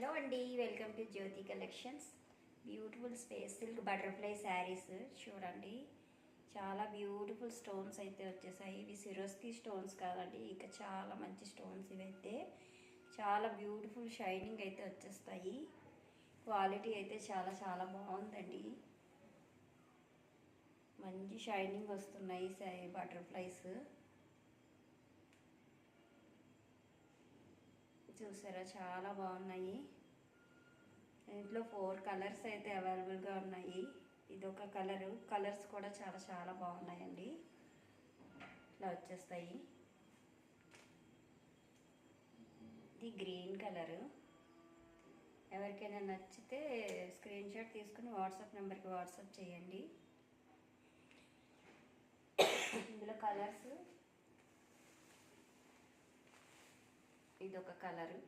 Hello అండి, welcome to Jyothi collections. Beautiful space silk butterfly saris చూడండి. చాలా బ్యూటిఫుల్ స్టోన్స్ అయితే వచ్చేసాయి. ఇవి సిరోస్కి స్టోన్స్ కాదండి, ఇక చాలా మంచి స్టోన్స్ ఇవైతే. చాలా బ్యూటిఫుల్ షైనింగ్ అయితే వచ్చేస్తాయి. క్వాలిటీ అయితే చాలా చాలా బాగుందండి. మంచి షైనింగ్ వస్తున్నాయి బటర్ఫ్లైస్. చూసారా, చాలా బాగున్నాయి. ఇంట్లో 4 కలర్స్ అయితే అవైలబుల్గా ఉన్నాయి. ఇదొక కలర్స్ కూడా చాలా చాలా బాగున్నాయండి. ఇట్లా వచ్చేస్తాయి. ఇది గ్రీన్ కలరు. ఎవరికైనా నచ్చితే స్క్రీన్ షాట్ తీసుకుని వాట్సాప్ నెంబర్కి వాట్సాప్ చేయండి. ఇందులో కలర్స్, ఇదొక కలరు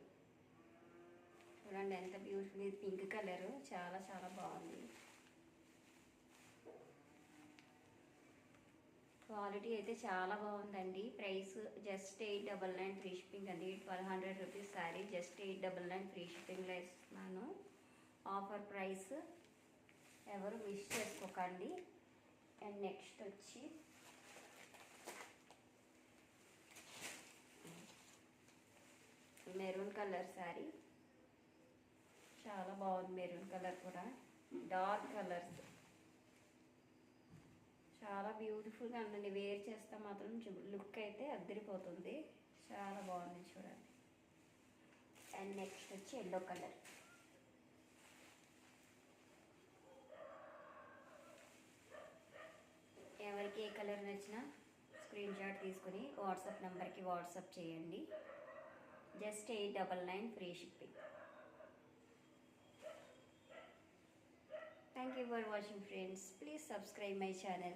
చూడండి ఎంత బ్యూటిఫుల్. ఇది పింక్ కలరు, చాలా చాలా బాగుంది. క్వాలిటీ అయితే చాలా బాగుందండి. ప్రైస్ జస్ట్ 899 ఫ్రీ షిప్పింగ్ అండి. 1200 రూపీస్ శారీ జస్ట్ 899 ఫ్రీ షిప్పింగ్లో ఇస్తున్నాను. ఆఫర్ ప్రైస్, ఎవరు మిస్ చేసుకోకండి. అండ్ నెక్స్ట్ వచ్చి మెరూన్ కలర్ శారీ, చాలా బాగుంది. మెరూన్ కలర్ కూడా డార్క్ కలర్స్, చాలా బ్యూటిఫుల్గా ఉందండి. వేర్ చేస్తే మాత్రం లుక్ అయితే అద్దరిపోతుంది. చాలా బాగుంది చూడండి. అండ్ నెక్స్ట్ వచ్చి ఎల్లో కలర్. ఎవరికి ఏ కలర్ నచ్చినా స్క్రీన్ షాట్ తీసుకుని వాట్సాప్ నెంబర్కి వాట్సాప్ చేయండి. Just 899 free shipping. Thank you for watching, friends. Please subscribe my channel.